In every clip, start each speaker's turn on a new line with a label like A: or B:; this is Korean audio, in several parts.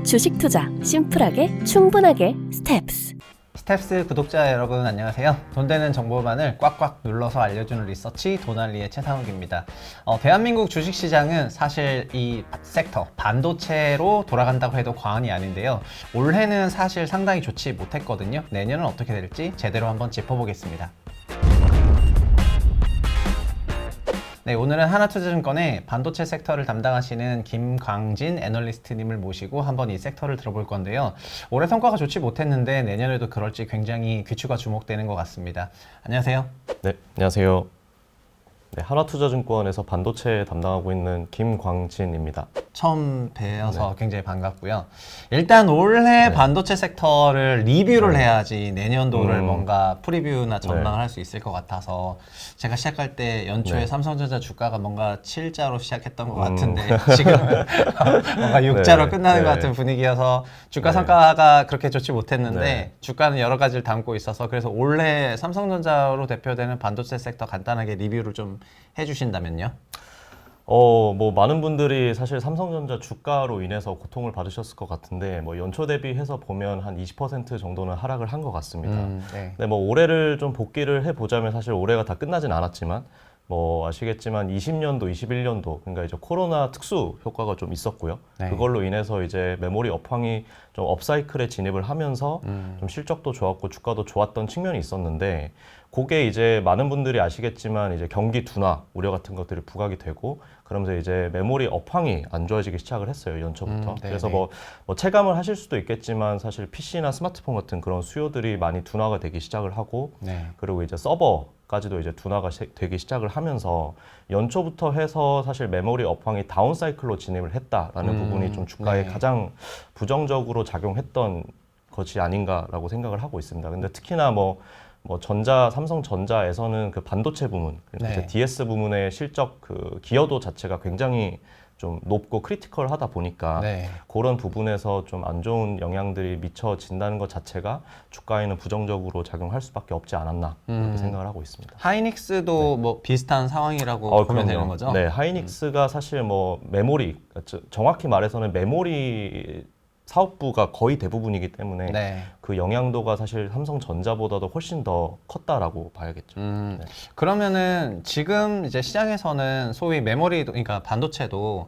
A: 주식 투자 심플하게 충분하게 스텝스.
B: 스텝스 구독자 여러분 안녕하세요. 돈 되는 정보만을 꽉꽉 눌러서 알려주는 리서치 도날리의 최상욱입니다. 대한민국 주식시장은 사실 이 섹터 반도체로 돌아간다고 해도 과언이 아닌데요. 올해는 사실 상당히 좋지 못했거든요. 내년은 어떻게 될지 제대로 한번 짚어보겠습니다. 네, 오늘은 하나투자증권의 반도체 섹터를 담당하시는 김광진 애널리스트님을 모시고 한번 이 섹터를 들어볼 건데요. 올해 성과가 좋지 못했는데 내년에도 그럴지 굉장히 귀추가 주목되는 것 같습니다. 안녕하세요.
C: 네, 안녕하세요. 네, 하나투자증권에서 반도체 담당하고 있는 김광진입니다.
B: 처음 뵈어서 굉장히 반갑고요. 일단 올해 반도체 섹터를 리뷰를 해야지 내년도를 뭔가 프리뷰나 전망을 할 수 있을 것 같아서 제가 시작할 때 연초에 삼성전자 주가가 뭔가 7자로 시작했던 것 같은데 지금은 뭔가 6자로 끝나는 것 같은 분위기여서 주가 성과가 그렇게 좋지 못했는데 주가는 여러 가지를 담고 있어서 그래서 올해 삼성전자로 대표되는 반도체 섹터 간단하게 리뷰를 좀 해주신다면요?
C: 뭐 많은 분들이 사실 삼성전자 주가로 인해서 고통을 받으셨을 것 같은데 뭐 연초 대비해서 보면 한 20% 정도는 하락을 한 것 같습니다.
B: 네.
C: 근데 뭐 올해를 좀 복기를 해보자면 사실 올해가 다 끝나진 않았지만 뭐 아시겠지만 20년도, 21년도 그러니까 이제 코로나 특수 효과가 좀 있었고요.
B: 네.
C: 그걸로 인해서 이제 메모리 업황이 좀 업사이클에 진입을 하면서 좀 실적도 좋았고 주가도 좋았던 측면이 있었는데 그게 이제 많은 분들이 아시겠지만 이제 경기 둔화 우려 같은 것들이 부각이 되고 그러면서 이제 메모리 업황이 안 좋아지기 시작을 했어요, 연초부터. 그래서 뭐 체감을 하실 수도 있겠지만 사실 PC나 스마트폰 같은 그런 수요들이 많이 둔화가 되기 시작을 하고 그리고 이제 서버까지도 이제 둔화가 되기 시작을 하면서 연초부터 해서 사실 메모리 업황이 다운 사이클로 진입을 했다라는 부분이 좀 주가에 가장 부정적으로 작용했던 것이 아닌가라고 생각을 하고 있습니다. 근데 특히나 뭐 삼성전자에서는 그 반도체 부문, 그러니까 DS 부문의 실적 그 기여도 자체가 굉장히 좀 높고 크리티컬하다 보니까 그런 부분에서 좀 안 좋은 영향들이 미쳐진다는 것 자체가 주가에는 부정적으로 작용할 수밖에 없지 않았나 그렇게 생각을 하고 있습니다.
B: 하이닉스도 뭐 비슷한 상황이라고 보면
C: 그럼요.
B: 되는 거죠?
C: 네, 하이닉스가 사실 뭐 메모리, 정확히 말해서는 메모리 사업부가 거의 대부분이기 때문에 그 영향도가 사실 삼성전자보다도 훨씬 더 컸다라고 봐야겠죠.
B: 그러면은 지금 이제 시장에서는 소위 메모리도, 그러니까 반도체도,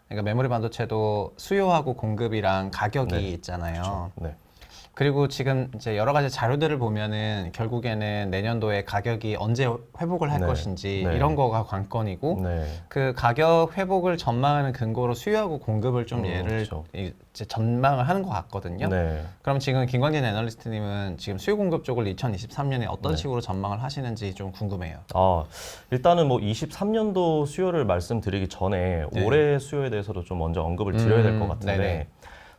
B: 그러니까 메모리 반도체도 수요하고 공급이랑 가격이 있잖아요.
C: 그렇죠.
B: 그리고 지금 이제 여러 가지 자료들을 보면은 결국에는 내년도에 가격이 언제 회복을 할 것인지 이런 거가 관건이고 그 가격 회복을 전망하는 근거로 수요하고 공급을 좀 이제 전망을 하는 것 같거든요. 그럼 지금 김광진 애널리스트님은 지금 수요 공급 쪽을 2023년에 어떤 식으로 전망을 하시는지 좀 궁금해요.
C: 일단은 뭐 23년도 수요를 말씀드리기 전에 올해 수요에 대해서도 좀 먼저 언급을 드려야 될 것 같은데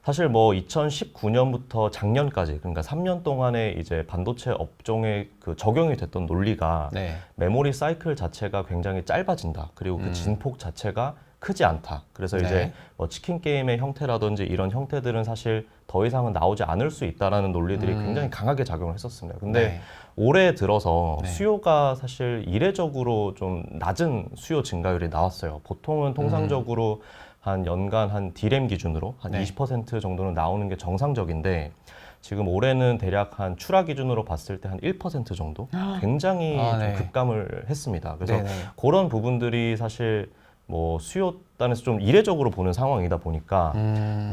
C: 사실 뭐 2019년부터 작년까지 그러니까 3년 동안에 이제 반도체 업종에 그 적용이 됐던 논리가 메모리 사이클 자체가 굉장히 짧아진다. 그리고 그 진폭 자체가 크지 않다. 그래서 이제 뭐 치킨 게임의 형태라든지 이런 형태들은 사실 더 이상은 나오지 않을 수 있다라는 논리들이 굉장히 강하게 작용을 했었습니다. 근데 올해 들어서 수요가 사실 이례적으로 좀 낮은 수요 증가율이 나왔어요. 보통은 통상적으로 한 연간 한 D램 기준으로 한 20% 정도는 나오는 게 정상적인데 지금 올해는 대략 한 출하 기준으로 봤을 때 한 1% 정도 굉장히 좀 급감을 했습니다. 그래서 그런 부분들이 사실 뭐 수요 단에서 좀 이례적으로 보는 상황이다 보니까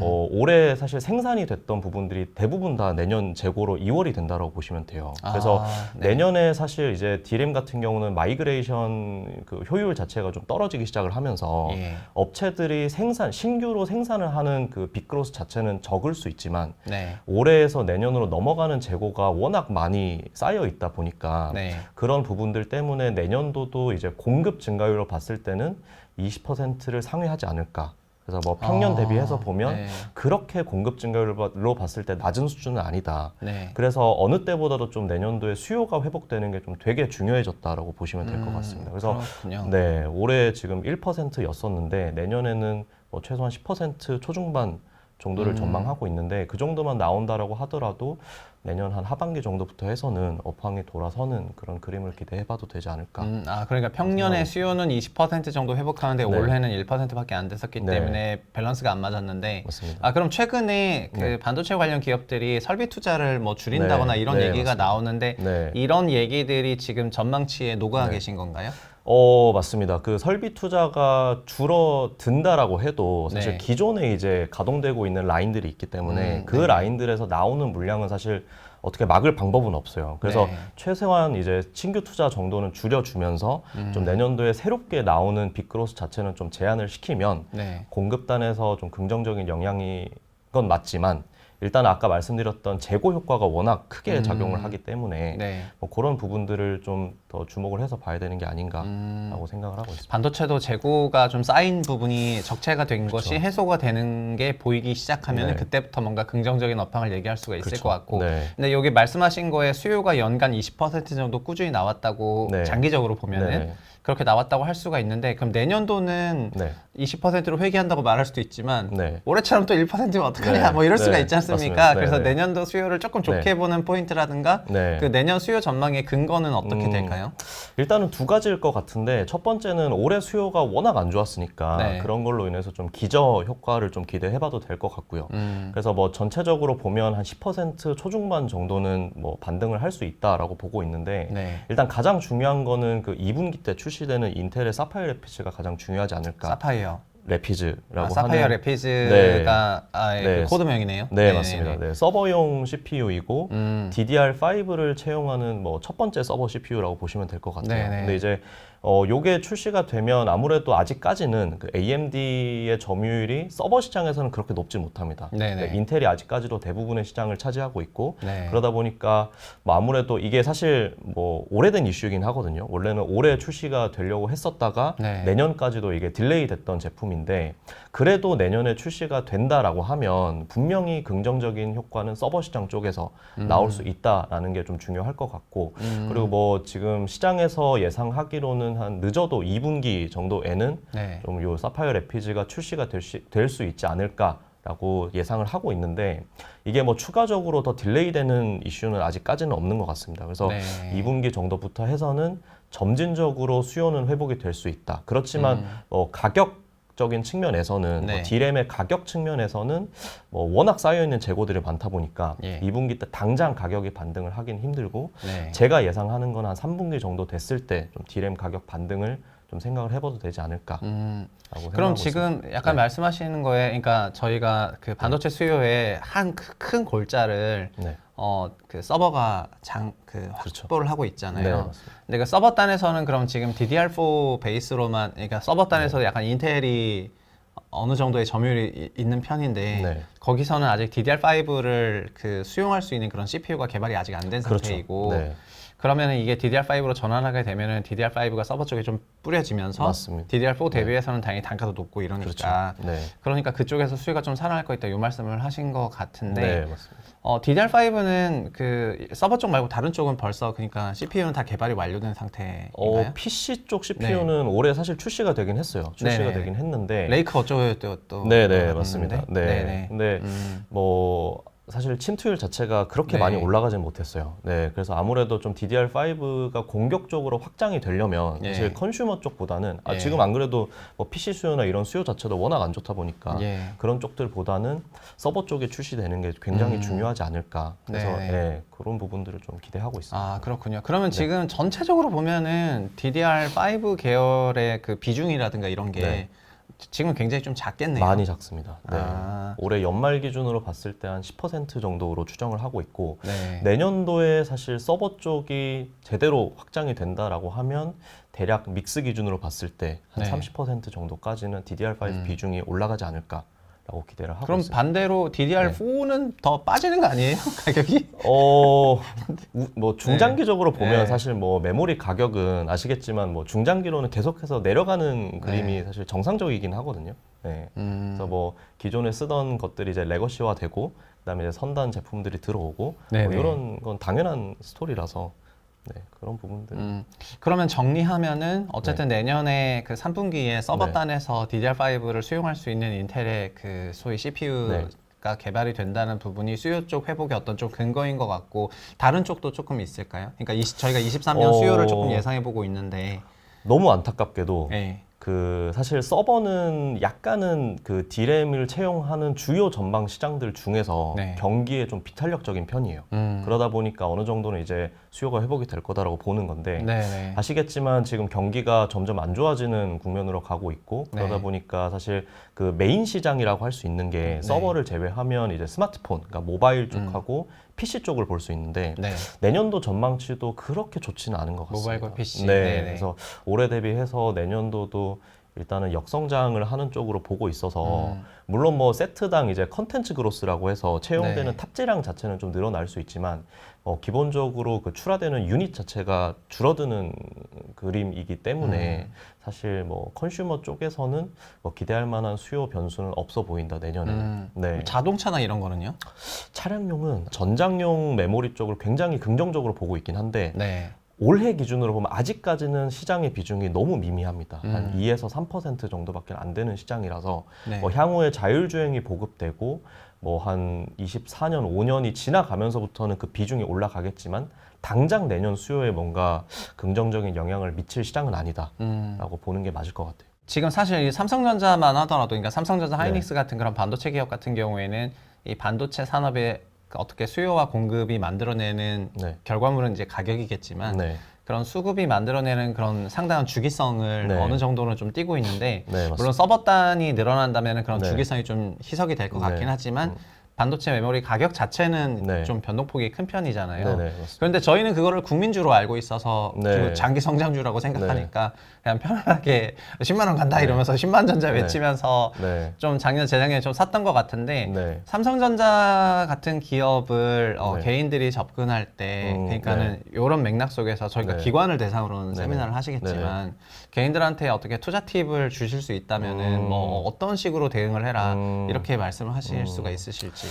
C: 올해 사실 생산이 됐던 부분들이 대부분 다 내년 재고로 2월이 된다고 보시면 돼요. 그래서 내년에 사실 이제 D램 같은 경우는 마이그레이션 그 효율 자체가 좀 떨어지기 시작을 하면서 업체들이 신규로 생산을 하는 그 빅그로스 자체는 적을 수 있지만 올해에서 내년으로 넘어가는 재고가 워낙 많이 쌓여 있다 보니까 그런 부분들 때문에 내년도도 이제 공급 증가율로 봤을 때는 20%를 상회하지 않을까. 그래서 뭐 평년 대비해서 보면 그렇게 공급 증가율로 봤을 때 낮은 수준은 아니다. 그래서 어느 때보다도 좀 내년도에 수요가 회복되는 게 좀 되게 중요해졌다라고 보시면 될 것 같습니다. 그래서 올해 지금 1%였었는데 내년에는 뭐 최소한 10% 초중반 정도를 전망하고 있는데 그 정도만 나온다라고 하더라도 내년 한 하반기 정도부터 해서는 업황이 돌아서는 그런 그림을 기대해봐도 되지 않을까.
B: 그러니까 평년의 수요는 20% 정도 회복하는데
C: 네.
B: 올해는 1%밖에 안 됐었기
C: 네.
B: 때문에 밸런스가 안 맞았는데
C: 맞습니다.
B: 그럼 최근에 그
C: 네.
B: 반도체 관련 기업들이 설비 투자를 뭐 줄인다거나
C: 네.
B: 이런
C: 네,
B: 얘기가
C: 맞습니다.
B: 나오는데
C: 네.
B: 이런 얘기들이 지금 전망치에 녹아
C: 네.
B: 계신 건가요?
C: 맞습니다. 그 설비 투자가 줄어든다라고 해도 사실
B: 네.
C: 기존에 이제 가동되고 있는 라인들이 있기 때문에 그
B: 네.
C: 라인들에서 나오는 물량은 사실 어떻게 막을 방법은 없어요. 그래서
B: 네.
C: 최소한 이제 신규 투자 정도는 줄여주면서 좀 내년도에 새롭게 나오는 빅그로스 자체는 좀 제한을 시키면
B: 네.
C: 공급단에서 좀 긍정적인 영향이 건 맞지만 일단 아까 말씀드렸던 재고 효과가 워낙 크게 작용을 하기 때문에
B: 네.
C: 뭐 그런 부분들을 좀 더 주목을 해서 봐야 되는 게 아닌가라고 생각을 하고 있습니다.
B: 반도체도 재고가 좀 쌓인 부분이 적체가 된 것이 해소가 되는 게 보이기 시작하면
C: 네.
B: 그때부터 뭔가 긍정적인 업황을 얘기할 수가 있을
C: 그렇죠.
B: 것 같고
C: 네.
B: 근데 여기 말씀하신 거에 수요가 연간 20% 정도 꾸준히 나왔다고
C: 네.
B: 장기적으로 보면은
C: 네.
B: 그렇게 나왔다고 할 수가 있는데 그럼 내년도는
C: 네.
B: 20%로 회귀한다고 말할 수도 있지만
C: 네.
B: 올해처럼 또 1%면 어떡하냐
C: 네.
B: 뭐 이럴
C: 네.
B: 수가 있지 않습니까?
C: 맞습니다.
B: 그래서
C: 네. 네.
B: 내년도 수요를 조금 좋게
C: 네.
B: 보는 포인트라든가
C: 네.
B: 그 내년 수요 전망의 근거는 어떻게 될까요?
C: 일단은 두 가지일 것 같은데 첫 번째는 올해 수요가 워낙 안 좋았으니까
B: 네.
C: 그런 걸로 인해서 좀 기저 효과를 좀 기대해봐도 될 것 같고요. 그래서 뭐 전체적으로 보면 한 10% 초중반 정도는 뭐 반등을 할 수 있다라고 보고 있는데
B: 네.
C: 일단 가장 중요한 거는 그 2분기 때 출시되는 인텔의 사파이어 레피즈가 가장 중요하지 않을까.
B: 사파이어.
C: 레피즈라고
B: 사파이어
C: 하는
B: 레피즈가
C: 네.
B: 그 코드명이네요.
C: 네, 맞습니다. 네, 서버용 CPU이고 DDR5를 채용하는 뭐 첫 번째 서버 CPU라고 보시면 될 것 같아요.
B: 네네.
C: 근데 이제 요게 출시가 되면 아무래도 아직까지는 그 AMD의 점유율이 서버 시장에서는 그렇게 높지 못합니다.
B: 네네.
C: 네, 인텔이 아직까지도 대부분의 시장을 차지하고 있고
B: 네.
C: 그러다 보니까 뭐 아무래도 이게 사실 뭐 오래된 이슈이긴 하거든요. 원래는 올해 출시가 되려고 했었다가
B: 네.
C: 내년까지도 이게 딜레이 됐던 제품인데 그래도 내년에 출시가 된다라고 하면 분명히 긍정적인 효과는 서버 시장 쪽에서 나올 수 있다라는 게 좀 중요할 것 같고 그리고 뭐 지금 시장에서 예상하기로는 한 늦어도 2분기 정도에는
B: 네.
C: 좀 요 사파이어 레피즈가 출시가 될 수 있지 않을까라고 예상을 하고 있는데 이게 뭐 추가적으로 더 딜레이되는 이슈는 아직까지는 없는 것 같습니다. 그래서
B: 네.
C: 2분기 정도부터 해서는 점진적으로 수요는 회복이 될 수 있다. 그렇지만 가격적인 측면에서는
B: 네.
C: 뭐 D램의 가격 측면에서는 뭐 워낙 쌓여 있는 재고들이 많다 보니까
B: 예.
C: 2분기 때 당장 가격이 반등을 하긴 힘들고
B: 네.
C: 제가 예상하는 건 한 3분기 정도 됐을 때 좀 D램 가격 반등을 좀 생각을 해봐도 되지 않을까.
B: 그럼 지금 약간
C: 네.
B: 말씀하시는 거에, 그러니까 저희가 그 반도체 수요에 한 큰 골자를
C: 네.
B: 그 서버가
C: 그렇죠.
B: 확보를 하고 있잖아요.
C: 네, 맞습니다.
B: 근데 그 서버 단에서는 그럼 지금 DDR4 베이스로만, 그러니까 서버 단에서 약간 인텔이 어느 정도의 점유율이 있는 편인데
C: 네.
B: 거기서는 아직 DDR5를 그 수용할 수 있는 그런 CPU가 개발이 아직 안 된
C: 그렇죠.
B: 상태이고
C: 네.
B: 그러면 이게 DDR5로 전환하게 되면은 DDR5가 서버 쪽에 좀 뿌려지면서
C: 맞습니다.
B: DDR4 대비해서는 당연히 단가도 높고 이러니까
C: 네.
B: 그러니까 그쪽에서 수요가 좀 살아날 거 있다 이 말씀을 하신 것 같은데
C: 네, 맞습니다.
B: DDR5는 그 서버 쪽 말고 다른 쪽은 벌써 그러니까 CPU는 다 개발이 완료된 상태인가요?
C: PC 쪽 CPU는 올해 사실 출시가 되긴 했어요. 출시가
B: 네네.
C: 되긴 했는데
B: 레이크 어쩌고요 또
C: 네네
B: 그거
C: 맞습니다.
B: 같은데?
C: 네.
B: 네네.
C: 근데 뭐 사실 침투율 자체가 그렇게
B: 네.
C: 많이 올라가진 못했어요. 네, 그래서 아무래도 좀 DDR5가 공격적으로 확장이 되려면
B: 예.
C: 사실 컨슈머 쪽보다는
B: 예.
C: 지금 안 그래도 뭐 PC 수요나 이런 수요 자체도 워낙 안 좋다 보니까
B: 예.
C: 그런 쪽들보다는 서버 쪽에 출시되는 게 굉장히 중요하지 않을까. 그래서
B: 네.
C: 네, 그런 부분들을 좀 기대하고 있습니다.
B: 아 그렇군요. 그러면
C: 네.
B: 지금 전체적으로 보면은 DDR5 계열의 그 비중이라든가 이런 게
C: 네.
B: 지금 굉장히 좀 작겠네요.
C: 많이 작습니다. 네.
B: 아.
C: 올해 연말 기준으로 봤을 때 한 10% 정도로 추정을 하고 있고
B: 네.
C: 내년도에 사실 서버 쪽이 제대로 확장이 된다라고 하면 대략 믹스 기준으로 봤을 때 한
B: 네.
C: 30% 정도까지는 DDR5 비중이 올라가지 않을까라고 기대를 하고
B: 그럼
C: 있습니다.
B: 반대로 DDR4는 더 빠지는 거 아니에요? 가격이?
C: 뭐 중장기적으로 보면
B: 네.
C: 사실 뭐 메모리 가격은 아시겠지만 뭐 중장기로는 계속해서 내려가는 그림이
B: 네.
C: 사실 정상적이긴 하거든요. 네. 그래서 뭐 기존에 쓰던 것들이 이제 레거시화 되고 그다음에 이제 선단 제품들이 들어오고
B: 네네.
C: 뭐 이런 건 당연한 스토리라서 네, 그런 부분들.
B: 그러면 정리하면은 어쨌든 내년에 그 3분기에 서버
C: 네.
B: 단에서 DDR5를 수용할 수 있는 인텔의 그 소위 CPU
C: 네.
B: 가 개발이 된다는 부분이 수요 쪽 회복의 어떤 좀 근거인 것 같고 다른 쪽도 조금 있을까요? 그러니까 저희가 23년 수요를 조금 예상해 보고 있는데
C: 너무 안타깝게도
B: 네.
C: 그 사실 서버는 약간은 그 D램을 채용하는 주요 전방 시장들 중에서
B: 네.
C: 경기에 좀 비탄력적인 편이에요. 그러다 보니까 어느 정도는 이제 수요가 회복이 될 거다라고 보는 건데
B: 네네.
C: 아시겠지만 지금 경기가 점점 안 좋아지는 국면으로 가고 있고 그러다
B: 네.
C: 보니까 사실 그 메인 시장이라고 할 수 있는 게 서버를 제외하면 이제 스마트폰, 그러니까 모바일 쪽하고 PC 쪽을 볼 수 있는데
B: 네.
C: 내년도 전망치도 그렇게 좋지는 않은 것 같습니다.
B: 모바일과 PC.
C: 네,
B: 네네.
C: 그래서 올해 대비해서 내년도도 일단은 역성장을 하는 쪽으로 보고 있어서 물론 뭐 세트당 이제 컨텐츠 그로스라고 해서 채용되는
B: 네.
C: 탑재량 자체는 좀 늘어날 수 있지만 기본적으로 그 출하되는 유닛 자체가 줄어드는 그림이기 때문에 사실 뭐 컨슈머 쪽에서는 뭐 기대할 만한 수요 변수는 없어 보인다 내년에. 네.
B: 자동차나 이런 거는요?
C: 차량용은 전장용 메모리 쪽을 굉장히 긍정적으로 보고 있긴 한데
B: 네.
C: 올해 기준으로 보면 아직까지는 시장의 비중이 너무 미미합니다. 한 2에서 3% 정도밖에 안 되는 시장이라서
B: 네.
C: 뭐 향후에 자율주행이 보급되고 뭐 한 24년, 5년이 지나가면서부터는 그 비중이 올라가겠지만 당장 내년 수요에 뭔가 긍정적인 영향을 미칠 시장은 아니다라고 보는 게 맞을 것 같아요.
B: 지금 사실 이 삼성전자만 하더라도 그러니까 삼성전자,
C: 네.
B: 하이닉스 같은 그런 반도체 기업 같은 경우에는 이 반도체 산업의 어떻게 수요와 공급이 만들어내는
C: 네.
B: 결과물은 이제 가격이겠지만
C: 네.
B: 그런 수급이 만들어내는 그런 상당한 주기성을
C: 네.
B: 어느 정도는 좀 띄고 있는데
C: 네, 맞습니다.
B: 물론 서버 단이 늘어난다면 그런
C: 네.
B: 주기성이 좀 희석이 될 것
C: 네.
B: 같긴 하지만 반도체 메모리 가격 자체는
C: 네.
B: 좀 변동폭이 큰 편이잖아요.
C: 네, 네, 맞습니다.
B: 그런데 저희는 그거를 국민주로 알고 있어서
C: 네.
B: 그리고 장기 성장주라고 생각하니까 그냥 편안하게 10만 원 간다 이러면서 10만 전자
C: 네.
B: 외치면서
C: 네.
B: 좀 작년 재작년에 좀 샀던 것 같은데
C: 네.
B: 삼성전자 같은 기업을
C: 네.
B: 개인들이 접근할 때 그러니까는 이런 맥락 속에서 저희가
C: 네.
B: 기관을 대상으로는
C: 네네.
B: 세미나를 하시겠지만 개인들한테 어떻게 투자 팁을 주실 수 있다면은 뭐 어떤 식으로 대응을 해라 이렇게 말씀을 하실 수가 있으실지.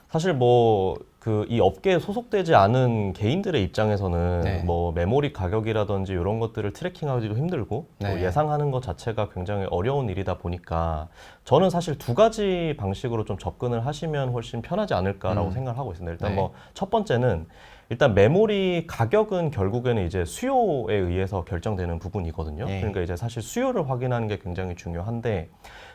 C: 사실 뭐 그 이 업계에 소속되지 않은 개인들의 입장에서는
B: 네.
C: 뭐 메모리 가격이라든지 이런 것들을 트래킹하기도 힘들고 또
B: 네.
C: 예상하는 것 자체가 굉장히 어려운 일이다 보니까 저는 사실 두 가지 방식으로 좀 접근을 하시면 훨씬 편하지 않을까라고 생각을 하고 있습니다. 일단
B: 네.
C: 뭐 첫 번째는 일단 메모리 가격은 결국에는 이제 수요에 의해서 결정되는 부분이거든요.
B: 네.
C: 그러니까 이제 사실 수요를 확인하는 게 굉장히 중요한데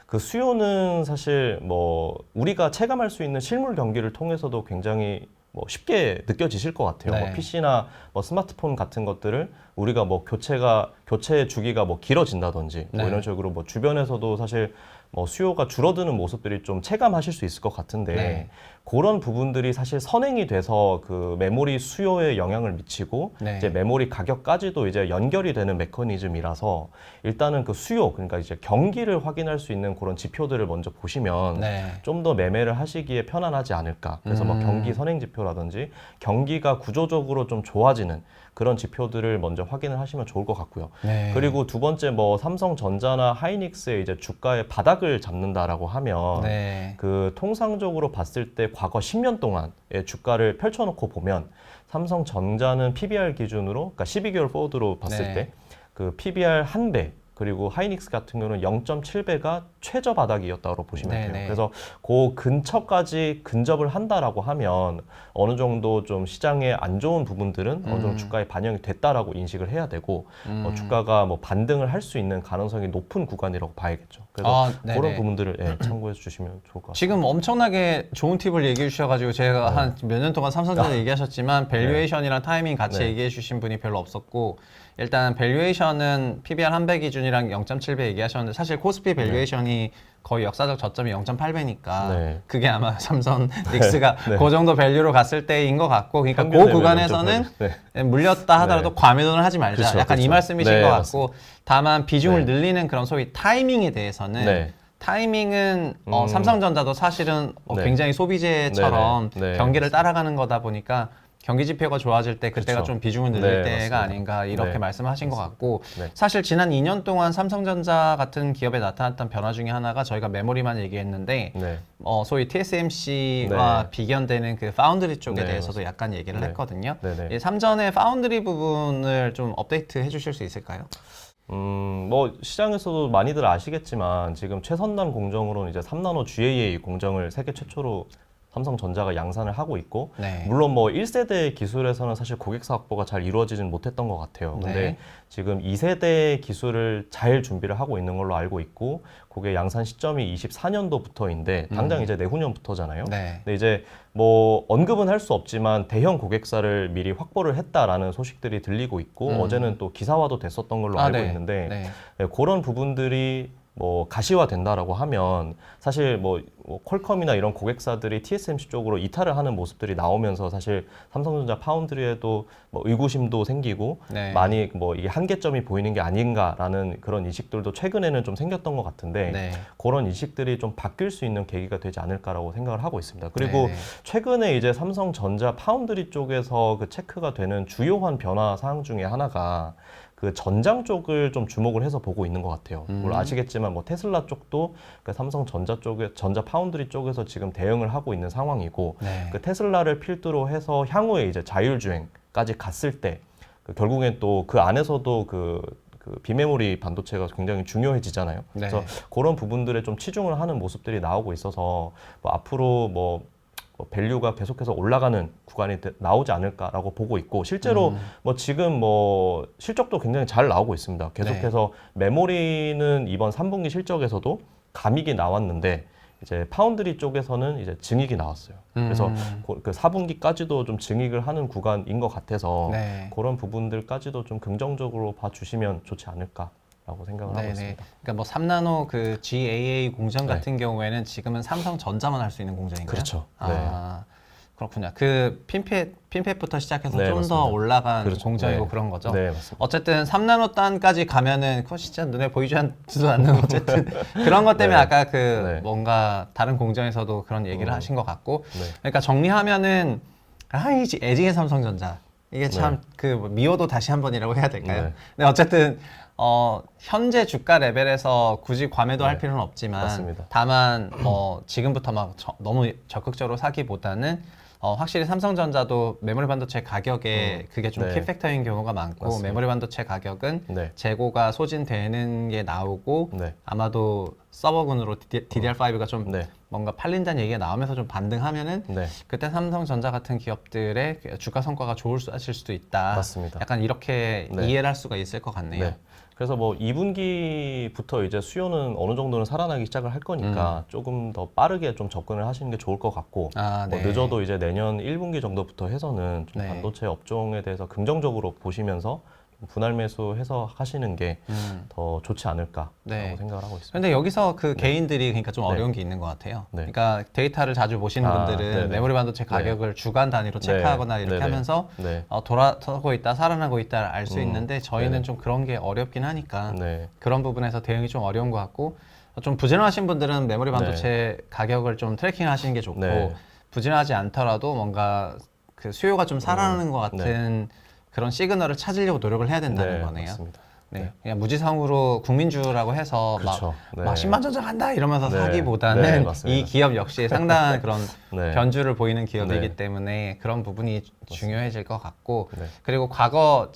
C: 그 수요는 사실 뭐 우리가 체감할 수 있는 실물 경기를 통해서도 굉장히 뭐 쉽게 느껴지실 것 같아요.
B: 네.
C: 뭐 PC나 뭐 스마트폰 같은 것들을 우리가 뭐 교체 주기가 뭐 길어진다든지
B: 네.
C: 뭐 이런 식으로 뭐 주변에서도 사실 뭐 수요가 줄어드는 모습들이 좀 체감하실 수 있을 것 같은데
B: 네.
C: 그런 부분들이 사실 선행이 돼서 그 메모리 수요에 영향을 미치고
B: 네.
C: 이제 메모리 가격까지도 이제 연결이 되는 메커니즘이라서 일단은 그 수요 그러니까 이제 경기를 확인할 수 있는 그런 지표들을 먼저 보시면
B: 네.
C: 좀 더 매매를 하시기에 편안하지 않을까. 그래서 뭐 경기 선행 지표라든지 경기가 구조적으로 좀 좋아지는 그런 지표들을 먼저 확인을 하시면 좋을 것 같고요.
B: 네.
C: 그리고 두 번째 뭐 삼성전자나 하이닉스의 이제 주가의 바닥을 잡는다라고 하면
B: 네.
C: 그 통상적으로 봤을 때 과거 10년 동안의 주가를 펼쳐놓고 보면 삼성전자는 PBR 기준으로 그러니까 12개월 포워드로 봤을
B: 네.
C: 때 그 PBR 1배 그리고 하이닉스 같은 경우는 0.7배가 최저 바닥이었다고 보시면 돼요.
B: 네네.
C: 그래서 그 근처까지 근접을 한다라고 하면 어느 정도 좀 시장에 안 좋은 부분들은 어느 정도 주가에 반영이 됐다라고 인식을 해야 되고 주가가 뭐 반등을 할 수 있는 가능성이 높은 구간이라고 봐야겠죠. 그래서
B: 네네.
C: 그런 부분들을 참고해 주시면 좋을 것 같습니다.
B: 지금 엄청나게 좋은 팁을 얘기해 주셔가지고 제가 한 몇 년 동안 삼성전자 얘기하셨지만 밸류에이션이랑 타이밍 같이
C: 네.
B: 얘기해 주신 분이 별로 없었고 일단 밸류에이션은 PBR 1배 기준이랑 0.7배 얘기하셨는데 사실 코스피 밸류에이션이 거의 역사적 저점이 0.8배니까
C: 네.
B: 그게 아마 삼성 닉스가
C: 네.
B: 그 정도 밸류로 갔을 때인 것 같고 그러니까
C: 평균
B: 그
C: 레벨
B: 구간에서는
C: 0.8. 네.
B: 물렸다 하더라도
C: 네.
B: 과매도는 하지 말자
C: 그쵸,
B: 약간 이
C: 그쵸.
B: 말씀이신
C: 네,
B: 것 같고 다만 비중을
C: 네.
B: 늘리는 그런 소위 타이밍에 대해서는
C: 네.
B: 타이밍은 삼성전자도 사실은
C: 네.
B: 굉장히 소비재처럼
C: 네네. 네,
B: 경기를 따라가는 거다 보니까 경기 지표가 좋아질 때 그때가
C: 그쵸.
B: 좀 비중을 늘릴
C: 네,
B: 때가
C: 맞습니다.
B: 아닌가 이렇게
C: 네,
B: 말씀하신 것 같고
C: 네.
B: 사실 지난 2년 동안 삼성전자 같은 기업에 나타났던 변화 중에 하나가 저희가 메모리만 얘기했는데
C: 네.
B: 소위 TSMC와
C: 네.
B: 비견되는 그 파운드리 쪽에
C: 네,
B: 대해서도
C: 맞습니다.
B: 약간 얘기를
C: 네.
B: 했거든요.
C: 네네.
B: 이 삼전의 파운드리 부분을 좀 업데이트 해주실 수 있을까요?
C: 뭐 시장에서도 많이들 아시겠지만 지금 최선단 공정으로는 이제 3나노 GAA 공정을 세계 최초로 삼성전자가 양산을 하고 있고
B: 네.
C: 물론 뭐 1세대 기술에서는 사실 고객사 확보가 잘 이루어지진 못했던 것 같아요. 근데
B: 네.
C: 지금 2세대 기술을 잘 준비를 하고 있는 걸로 알고 있고 그게 양산 시점이 24년도부터인데 당장 이제 내후년부터잖아요.
B: 네.
C: 근데 이제 뭐 언급은 할 수 없지만 대형 고객사를 미리 확보를 했다라는 소식들이 들리고 있고 어제는 또 기사화도 됐었던 걸로 알고
B: 네.
C: 있는데
B: 네.
C: 네, 그런 부분들이 뭐 가시화 된다라고 하면 사실 뭐 퀄컴이나 이런 고객사들이 TSMC 쪽으로 이탈을 하는 모습들이 나오면서 사실 삼성전자 파운드리에도 뭐 의구심도 생기고
B: 네.
C: 많이 뭐 이게 한계점이 보이는 게 아닌가라는 그런 인식들도 최근에는 좀 생겼던 것 같은데
B: 네.
C: 그런 인식들이 좀 바뀔 수 있는 계기가 되지 않을까라고 생각을 하고 있습니다. 그리고
B: 네.
C: 최근에 이제 삼성전자 파운드리 쪽에서 그 체크가 되는 주요한 변화 사항 중에 하나가 그 전장 쪽을 좀 주목을 해서 보고 있는 것 같아요. 물론 아시겠지만 뭐 테슬라 쪽도 그 삼성전자 쪽에 전자 파운드리 쪽에서 지금 대응을 하고 있는 상황이고
B: 네.
C: 그 테슬라를 필두로 해서 향후에 이제 자율주행까지 갔을 때 그 결국엔 또 그 안에서도 그 비메모리 반도체가 굉장히 중요해지잖아요.
B: 네.
C: 그래서 그런 부분들에 좀 치중을 하는 모습들이 나오고 있어서 뭐 앞으로 뭐 밸류가 계속해서 올라가는 구간이 나오지 않을까라고 보고 있고 실제로 뭐 지금 뭐 실적도 굉장히 잘 나오고 있습니다. 계속해서 메모리는 이번 3분기 실적에서도 감익이 나왔는데 이제 파운드리 쪽에서는 이제 증익이 나왔어요. 그래서 그 4분기까지도 좀 증익을 하는 구간인 것 같아서
B: 네.
C: 그런 부분들까지도 좀 긍정적으로 봐주시면 좋지 않을까라고 생각을 하고 있습니다.
B: 그러니까 뭐 3나노 그 GAA 공정
C: 네.
B: 같은 경우에는 지금은 삼성전자만 할 수 있는 공정인가요?
C: 그렇죠.
B: 아, 그렇군요. 그 핀팻부터 시작해서
C: 네,
B: 좀 더
C: 맞습니다.
B: 올라간
C: 그렇죠.
B: 공정이고
C: 네.
B: 그런 거죠.
C: 네, 맞습니다.
B: 어쨌든 3나노 단까지 가면은 그거 진짜 눈에 보이지도 않는 어쨌든 그런 것 때문에
C: 네.
B: 아까 그
C: 네.
B: 뭔가 다른 공정에서도 그런 얘기를 하신 것 같고
C: 네.
B: 그러니까 정리하면은 이제 애증의 삼성전자 이게 참 그 미워도 다시 한 번이라고 해야 될까요?
C: 네.
B: 근데 어쨌든 현재 주가 레벨에서 굳이 과매도 할
C: 네.
B: 필요는 없지만
C: 맞습니다.
B: 다만 지금부터 막 너무 적극적으로 사기보다는 확실히 삼성전자도 메모리 반도체 가격에 그게 좀
C: 네.
B: 키팩터인 경우가 많고
C: 맞습니다.
B: 메모리 반도체 가격은
C: 네.
B: 재고가 소진되는 게 나오고
C: 네.
B: 아마도 서버군으로 DDR5가 좀
C: 네.
B: 뭔가 팔린다는 얘기가 나오면서 좀 반등하면은
C: 네.
B: 그때 삼성전자 같은 기업들의 주가 성과가 좋으실 수도 있다.
C: 맞습니다.
B: 약간 이렇게
C: 네.
B: 이해를 할 수가 있을 것 같네요.
C: 네. 그래서 뭐 2분기부터 이제 수요는 어느 정도는 살아나기 시작을 할 거니까 조금 더 빠르게 좀 접근을 하시는 게 좋을 것 같고
B: 아,
C: 뭐
B: 네.
C: 늦어도 이제 내년 1분기 정도부터 해서는 좀
B: 네.
C: 반도체 업종에 대해서 긍정적으로 보시면서 분할 매수해서 하시는 게 더 좋지 않을까라고
B: 네.
C: 생각을 하고 있습니다.
B: 근데 여기서 그 개인들이 그러니까 좀
C: 네.
B: 어려운 게 있는 것 같아요.
C: 네.
B: 그러니까 데이터를 자주 보시는
C: 아,
B: 분들은
C: 네네.
B: 메모리 반도체 가격을 주간 단위로 체크하거나 이렇게
C: 네네.
B: 하면서
C: 네.
B: 돌아서고 있다, 살아나고 있다 알 수 있는데 저희는
C: 네네.
B: 좀 그런 게 어렵긴 하니까
C: 네.
B: 그런 부분에서 대응이 좀 어려운 것 같고 좀 부지런하신 분들은 메모리 반도체 가격을 좀 트래킹 하시는 게 좋고
C: 네.
B: 부지런하지 않더라도 뭔가 그 수요가 좀 살아나는 것 같은 그런 시그널을 찾으려고 노력을 해야 된다는
C: 네,
B: 거네요.
C: 맞습니다.
B: 네. 그냥 무지성으로 국민주라고 해서
C: 그렇죠.
B: 막
C: 네.
B: 10만 전자 간다 이러면서
C: 네.
B: 사기보다는
C: 네, 맞습니다.
B: 이 기업 역시 상당한 그런
C: 네.
B: 변주를 보이는 기업이기
C: 네.
B: 때문에 그런 부분이 중요해질 것 같고
C: 네.
B: 그리고 과거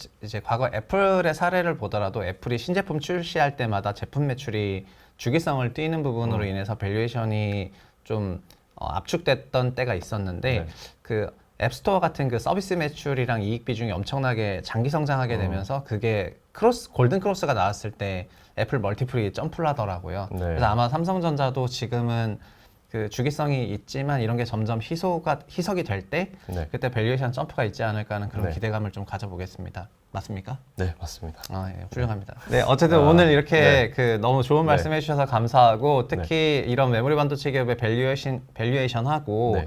B: 애플의 사례를 보더라도 애플이 신제품 출시할 때마다 제품 매출이 주기성을 띠는 부분으로 인해서 밸류에이션이 좀 압축됐던 때가 있었는데
C: 네.
B: 그 앱스토어 같은 그 서비스 매출이랑 이익 비중이 엄청나게 장기 성장하게 되면서 그게 골든 크로스가 나왔을 때 애플 멀티플이 점프를 하더라고요.
C: 네.
B: 그래서 아마 삼성전자도 지금은 그 주기성이 있지만 이런 게 점점 희석이 될 때
C: 네.
B: 그때 밸류에이션 점프가 있지 않을까 하는 그런
C: 네.
B: 기대감을 좀 가져보겠습니다. 맞습니까?
C: 네, 맞습니다.
B: 예, 훌륭합니다. 네, 어쨌든 오늘 이렇게
C: 네.
B: 그 너무 좋은
C: 네.
B: 말씀 해주셔서 감사하고 특히 이런 메모리 반도체 기업의 밸류에이션하고
C: 네.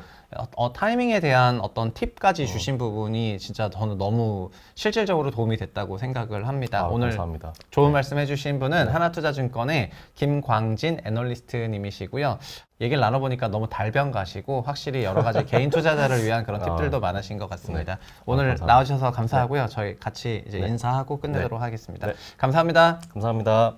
B: 타이밍에 대한 어떤 팁까지 주신 부분이 진짜 저는 너무 실질적으로 도움이 됐다고 생각을 합니다. 오늘
C: 감사합니다.
B: 좋은 말씀 해주신 분은 하나투자증권의 김광진 애널리스트님이시고요. 얘기를 나눠보니까 너무 달변 가시고 확실히 여러 가지 개인 투자자를 위한 그런 팁들도 많으신 것 같습니다. 오늘
C: 감사합니다.
B: 나와주셔서 감사하고요. 저희 같이 이제 인사하고 끝내도록 하겠습니다.
C: 네.
B: 감사합니다.
C: 감사합니다.